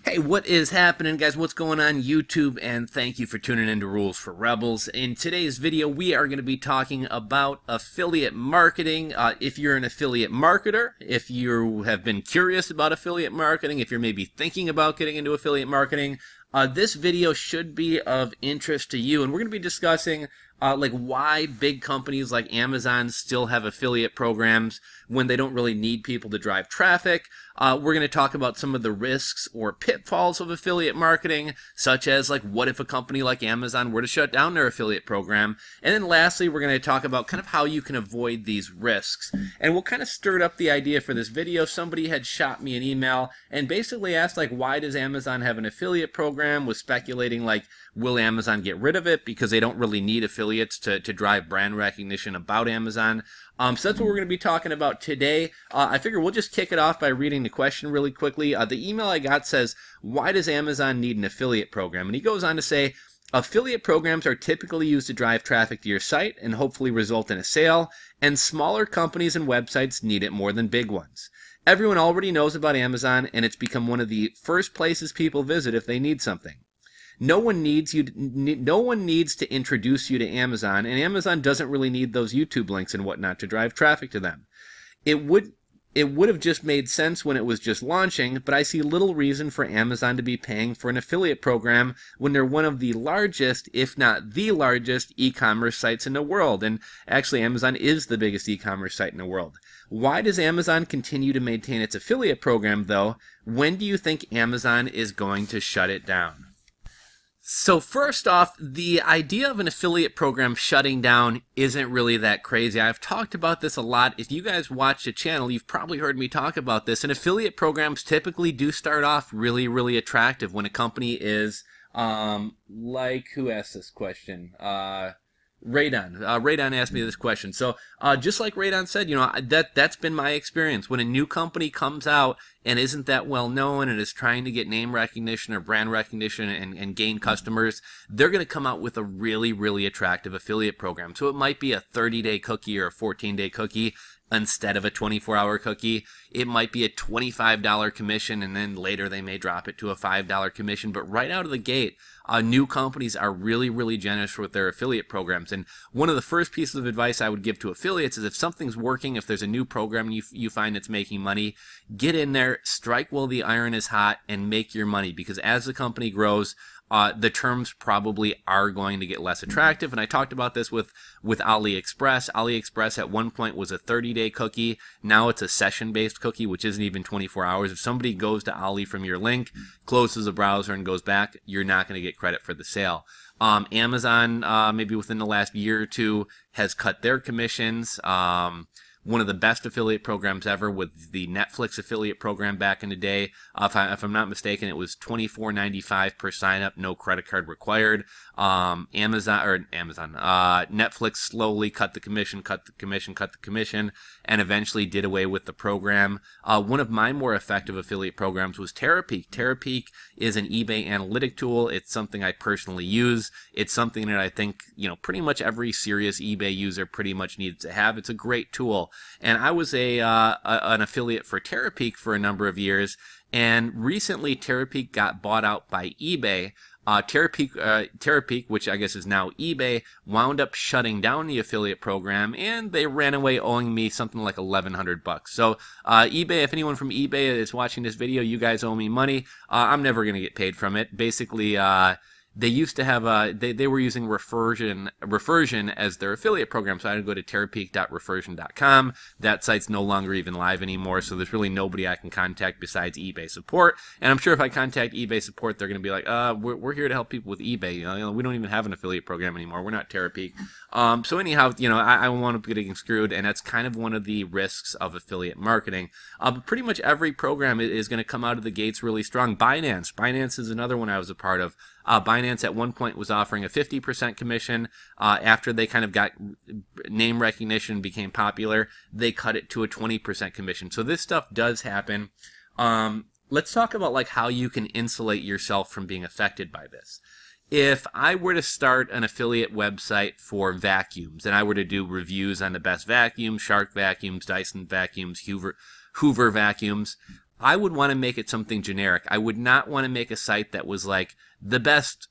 Hey, what is happening, guys? What's going on YouTube? And thank you for tuning into Rules for Rebels. In today's video, we are going to be talking about affiliate marketing. If you're an affiliate marketer, if you have been curious about affiliate marketing, if you're maybe thinking about getting into affiliate marketing, this video should be of interest to you. And we're going to be discussing like why big companies like Amazon still have affiliate programs when they don't really need people to drive traffic. We're going to talk about some of the risks or pitfalls of affiliate marketing, such as like what if a company like Amazon were to shut down their affiliate program. And then lastly, we're going to talk about kind of how you can avoid these risks. And we'll kind of stir up the idea for this video. Somebody had shot me an email and basically asked like, why does Amazon have an affiliate program? Was speculating like, will Amazon get rid of it because they don't really need affiliates to drive brand recognition about Amazon? So that's what we're going to be talking about today. I figure we'll just kick it off by reading the question really quickly. The email I got says, why does Amazon need an affiliate program? And he goes on to say, affiliate programs are typically used to drive traffic to your site and hopefully result in a sale, and smaller companies and websites need it more than big ones. Everyone already knows about Amazon, and it's become one of the first places people visit if they need something. No one needs to introduce you to Amazon, and Amazon doesn't really need those YouTube links and whatnot to drive traffic to them. It would have just made sense when it was just launching, but I see little reason for Amazon to be paying for an affiliate program when they're one of the largest, if not the largest, e-commerce sites in the world. And actually, Amazon is the biggest e-commerce site in the world. Why does Amazon continue to maintain its affiliate program, though? When do you think Amazon is going to shut it down? So first off, the idea of an affiliate program shutting down isn't really that crazy. I've talked about this a lot. If you guys watch the channel, you've probably heard me talk about this. And affiliate programs typically do start off really, really attractive when a company is, like, who asked this question? Radon. Radon asked me this question. So just like Radon said, you know, that's been my experience. When a new company comes out and isn't that well known and is trying to get name recognition or brand recognition and gain customers, they're going to come out with a really, really attractive affiliate program. So it might be a 30-day cookie or a 14-day cookie instead of a 24-hour cookie. It might be a $25 commission, and then later they may drop it to a $5 commission. But right out of the gate, new companies are really, really generous with their affiliate programs. And one of the first pieces of advice I would give to affiliates is if something's working, if there's a new program you find that's making money, get in there, strike while the iron is hot, and make your money. Because as the company grows, the terms probably are going to get less attractive. And I talked about this with AliExpress. AliExpress at one point was a 30-day cookie. Now it's a session-based cookie, which isn't even 24 hours. If somebody goes to Ali from your link, closes the browser, and goes back, you're not going to get credit for the sale. Amazon, maybe within the last year or two, has cut their commissions. One of the best affiliate programs ever with the Netflix affiliate program back in the day. If I'm not mistaken, it was $24.95 per sign up, no credit card required. Netflix slowly cut the commission, and eventually did away with the program. One of my more effective affiliate programs was Terapeak. Terapeak is an eBay analytic tool. It's something I personally use. It's something that I think, you know, pretty much every serious eBay user pretty much needs to have. It's a great tool. And I was an affiliate for Terapeak for a number of years, and recently Terapeak got bought out by eBay. Terapeak, which I guess is now eBay, wound up shutting down the affiliate program, and they ran away owing me something like $1,100. So eBay, if anyone from eBay is watching this video, you guys owe me money. I'm never going to get paid from it. Basically, they used to have they were using Refersion as their affiliate program, so I had to go to terapeak.refersion.com. That site's no longer even live anymore, so there's really nobody I can contact besides eBay support. And I'm sure if I contact eBay support, they're going to be like, we're here to help people with eBay. You know, we don't even have an affiliate program anymore. We're not Terapeak. So anyhow, you know, I don't want to be getting screwed, and that's kind of one of the risks of affiliate marketing. But pretty much every program is going to come out of the gates really strong. Binance is another one I was a part of. Binance at one point was offering a 50% commission. After they kind of got name recognition, became popular, they cut it to a 20% commission. So this stuff does happen. Let's talk about like how you can insulate yourself from being affected by this. If I were to start an affiliate website for vacuums, and I were to do reviews on the best vacuums, Shark vacuums, Dyson vacuums, Hoover vacuums, I would want to make it something generic. I would not want to make a site that was like the best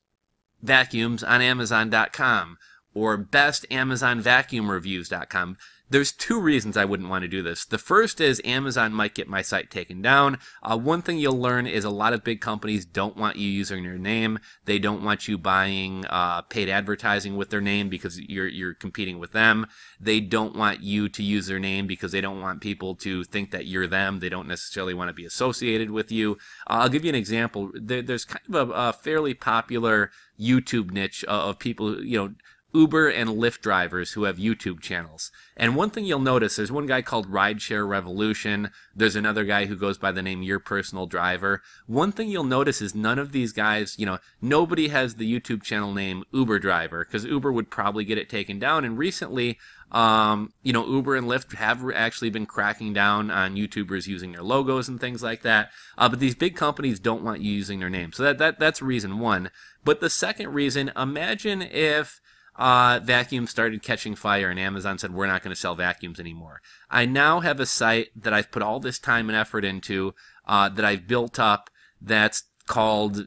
vacuums on Amazon.com or best Amazon vacuum reviews.com. There's two reasons I wouldn't want to do this. The first is Amazon might get my site taken down. One thing you'll learn is a lot of big companies don't want you using their name. They don't want you buying paid advertising with their name because you're competing with them. They don't want you to use their name because they don't want people to think that you're them. They don't necessarily want to be associated with you. I'll give you an example. There's kind of a fairly popular YouTube niche of people, Uber and Lyft drivers who have YouTube channels. And one thing you'll notice, there's one guy called Rideshare Revolution. There's another guy who goes by the name Your Personal Driver. One thing you'll notice is none of these guys, nobody has the YouTube channel name Uber Driver, because Uber would probably get it taken down. And recently, Uber and Lyft have actually been cracking down on YouTubers using their logos and things like that. But these big companies don't want you using their name. So that's reason one. But the second reason, imagine if vacuums started catching fire and Amazon said, we're not going to sell vacuums anymore. I now have a site that I've put all this time and effort into, that I've built up, that's called,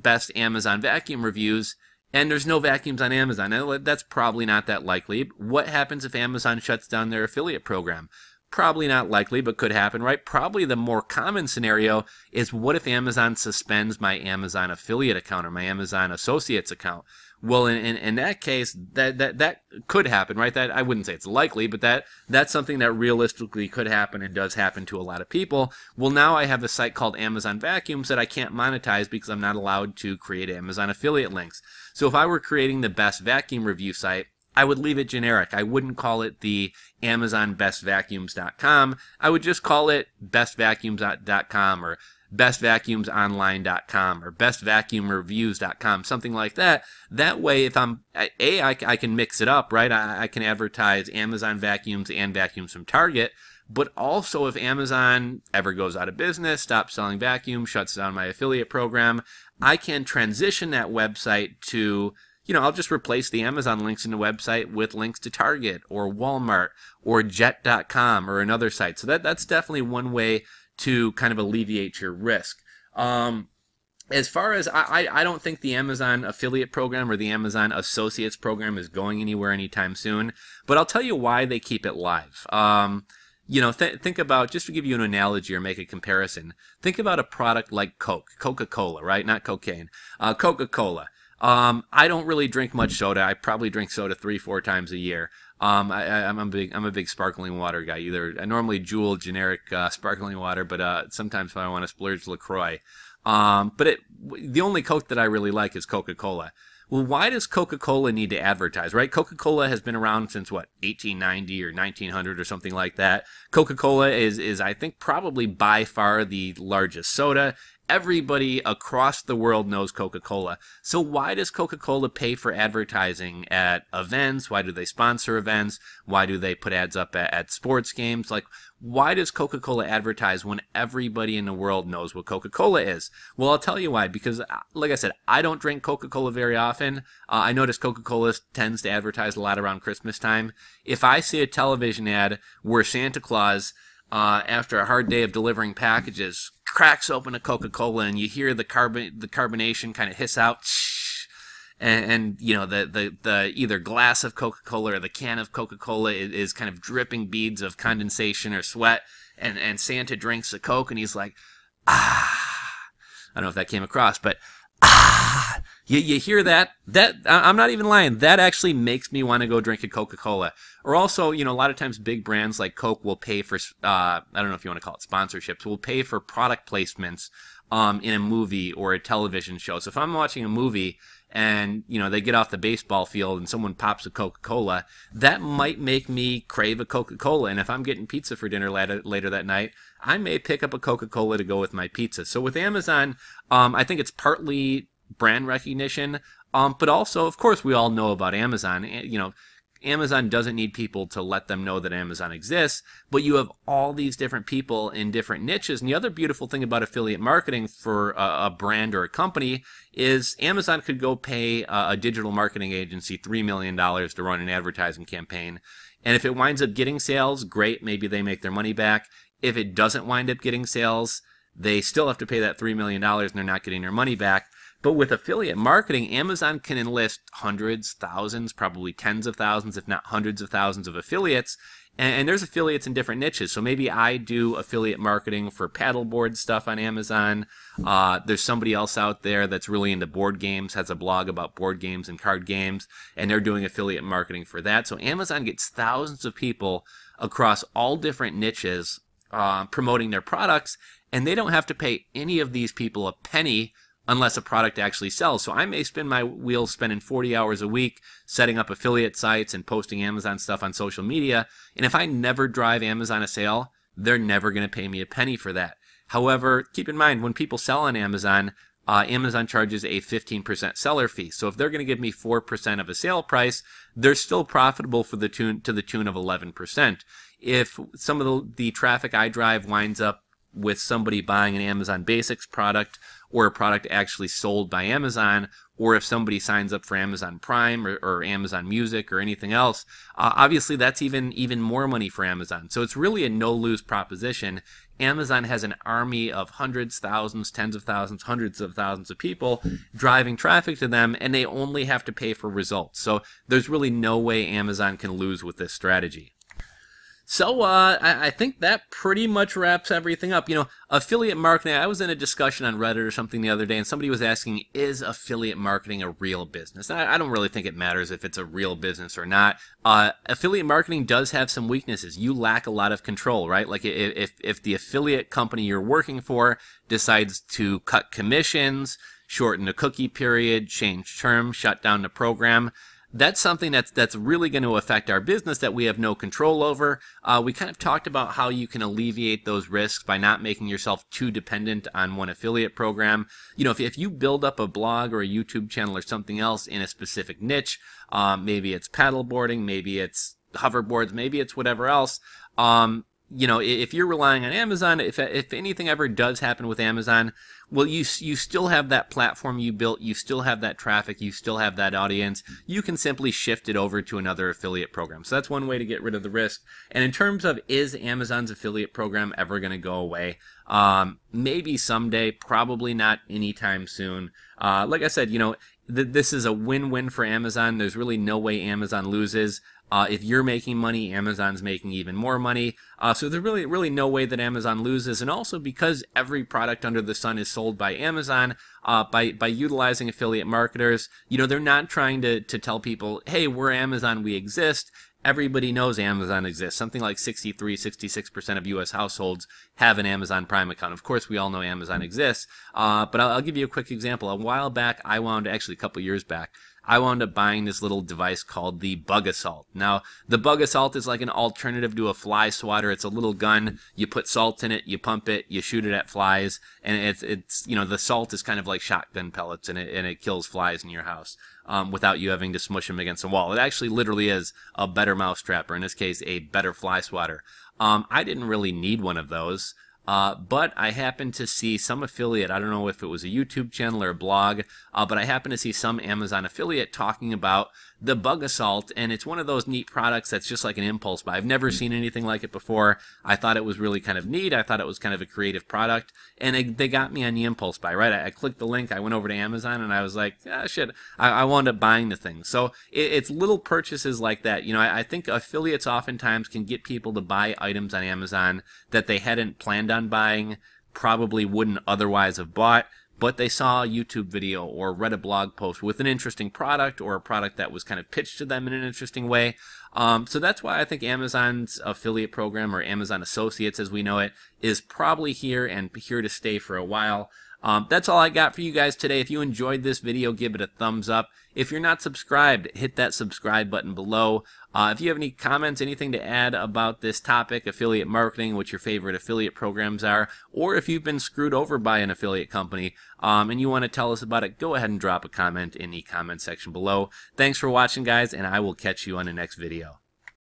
Best Amazon Vacuum Reviews, and there's no vacuums on Amazon. Now, that's probably not that likely. What happens if Amazon shuts down their affiliate program? Probably not likely, but could happen, right? Probably the more common scenario is, what if Amazon suspends my Amazon affiliate account or my Amazon Associates account? Well, in that case, that could happen, right? That, I wouldn't say it's likely, but that's something that realistically could happen and does happen to a lot of people. Well, now I have a site called Amazon Vacuums that I can't monetize because I'm not allowed to create Amazon affiliate links. So if I were creating the best vacuum review site, I would leave it generic. I wouldn't call it the AmazonBestVacuums.com. I would just call it BestVacuums.com or BestVacuumsOnline.com or BestVacuumReviews.com, something like that. That way, if I can mix it up, right? I can advertise Amazon vacuums and vacuums from Target. But also, if Amazon ever goes out of business, stops selling vacuums, shuts down my affiliate program, I can transition that website to, I'll just replace the Amazon links in the website with links to Target or Walmart or Jet.com or another site. So that's definitely one way to kind of alleviate your risk. As far as, I don't think the Amazon affiliate program or the Amazon Associates program is going anywhere anytime soon, but I'll tell you why they keep it live. Think about, just to give you an analogy or make a comparison, think about a product like Coca-Cola, right? Not cocaine. Coca-Cola. I don't really drink much soda. I probably drink soda 3-4 times a year. I'm a big sparkling water guy. I normally Jewel generic sparkling water, but sometimes if I want to splurge, LaCroix. But the only Coke that I really like is Coca-Cola. Well, why does Coca-Cola need to advertise, right? Coca-Cola has been around since, 1890 or 1900 or something like that. Coca-Cola is I think, probably by far the largest soda. Everybody across the world knows Coca-Cola. So why does Coca-Cola pay for advertising at events? Why do they sponsor events? Why do they put ads up at sports games? Why does Coca-Cola advertise when everybody in the world knows what Coca-Cola is? Well, I'll tell you why. Because, like I said, I don't drink Coca-Cola very often. I notice Coca-Cola tends to advertise a lot around Christmas time. If I see a television ad where Santa Claus, after a hard day of delivering packages, cracks open a Coca-Cola and you hear the carbonation kind of hiss out, and the either glass of Coca-Cola or the can of Coca-Cola is kind of dripping beads of condensation or sweat, and Santa drinks the Coke and he's like, I don't know if that came across, but you hear that? I'm not even lying. That actually makes me want to go drink a Coca-Cola. Or also, a lot of times big brands like Coke will pay for, I don't know if you want to call it sponsorships, will pay for product placements in a movie or a television show. So if I'm watching a movie and, they get off the baseball field and someone pops a Coca-Cola, that might make me crave a Coca-Cola. And if I'm getting pizza for dinner later that night, I may pick up a Coca-Cola to go with my pizza. So with Amazon, I think it's partly brand recognition, but also, of course, we all know about Amazon. Amazon doesn't need people to let them know that Amazon exists, but you have all these different people in different niches. And the other beautiful thing about affiliate marketing for a brand or a company is Amazon could go pay a digital marketing agency $3 million to run an advertising campaign. And if it winds up getting sales, great, maybe they make their money back. If it doesn't wind up getting sales, they still have to pay that $3 million and they're not getting their money back. But with affiliate marketing, Amazon can enlist hundreds, thousands, probably tens of thousands, if not hundreds of thousands of affiliates. And there's affiliates in different niches. So maybe I do affiliate marketing for paddleboard stuff on Amazon. There's somebody else out there that's really into board games, has a blog about board games and card games, and they're doing affiliate marketing for that. So Amazon gets thousands of people across all different niches promoting their products, and they don't have to pay any of these people a penny unless a product actually sells. So I may spin my wheels spending 40 hours a week setting up affiliate sites and posting Amazon stuff on social media, and if I never drive Amazon a sale, they're never going to pay me a penny for that. However, keep in mind, when people sell on Amazon, Amazon charges a 15% seller fee. So if they're going to give me 4% of a sale price, they're still profitable to the tune of 11%. If some of the traffic I drive winds up with somebody buying an Amazon Basics product, or a product actually sold by Amazon, or if somebody signs up for Amazon Prime or Amazon Music or anything else, obviously that's even more money for Amazon. So it's really a no-lose proposition. Amazon has an army of hundreds, thousands, tens of thousands, hundreds of thousands of people driving traffic to them, and they only have to pay for results. So there's really no way Amazon can lose with this strategy. So I think that pretty much wraps everything up. You know, affiliate marketing, I was in a discussion on Reddit or something the other day, and somebody was asking, is affiliate marketing a real business? I don't really think it matters if it's a real business or not. Affiliate marketing does have some weaknesses. You lack a lot of control, right? Like if the affiliate company you're working for decides to cut commissions, shorten the cookie period, change terms, shut down the program, that's something that's really going to affect our business that we have no control over. We kind of talked about how you can alleviate those risks by not making yourself too dependent on one affiliate program. You know, if you build up a blog or a YouTube channel or something else in a specific niche, maybe it's paddleboarding, maybe it's hoverboards, maybe it's whatever else, you know, if you're relying on Amazon, if anything ever does happen with Amazon, well, you still have that platform you built, you still have that traffic, you still have that audience. You can simply shift it over to another affiliate program. So that's one way to get rid of the risk. And in terms of, is Amazon's affiliate program ever going to go away? Maybe someday, probably not anytime soon. Like I said, you know, this is a win-win for Amazon. There's really no way Amazon loses. If you're making money, Amazon's making even more money. So there's really no way that Amazon loses. And also because every product under the sun is sold by Amazon, by utilizing affiliate marketers, you know, they're not trying to tell people, hey, we're Amazon, we exist. Everybody knows Amazon exists. Something like 63-66% of U.S. households have an Amazon Prime account. Of course, we all know Amazon exists. But I'll give you a quick example. A while back, actually a couple years back, I wound up buying this little device called the Bug Assault. Now, the Bug Assault is like an alternative to a fly swatter. It's a little gun. You put salt in it, you pump it, you shoot it at flies, and it's you know, the salt is kind of like shotgun pellets, and it kills flies in your house without you having to smush them against a wall. It actually literally is a better mousetrap, or in this case, a better fly swatter. I didn't really need one of those. But I happened to see some affiliate, I don't know if it was a YouTube channel or a blog, but I happened to see some Amazon affiliate talking about the Bug Assault, and it's one of those neat products that's just like an impulse buy. I've never seen anything like it before. I thought it was really kind of neat. I thought it was kind of a creative product, and they got me on the impulse buy, right? I clicked the link, I went over to Amazon, and I was like, ah, shit, I wound up buying the thing. So it's little purchases like that. You know, I think affiliates oftentimes can get people to buy items on Amazon that they hadn't planned on buying, probably wouldn't otherwise have bought, but they saw a YouTube video or read a blog post with an interesting product, or a product that was kind of pitched to them in an interesting way. So that's why I think Amazon's affiliate program, or Amazon Associates as we know it, is probably here to stay for a while. That's all I got for you guys today. If you enjoyed this video, give it a thumbs up. If you're not subscribed, hit that subscribe button below. If you have any comments, anything to add about this topic, affiliate marketing, what your favorite affiliate programs are, or if you've been screwed over by an affiliate company and you want to tell us about it, go ahead and drop a comment in the comment section below. Thanks for watching, guys, and I will catch you on the next video.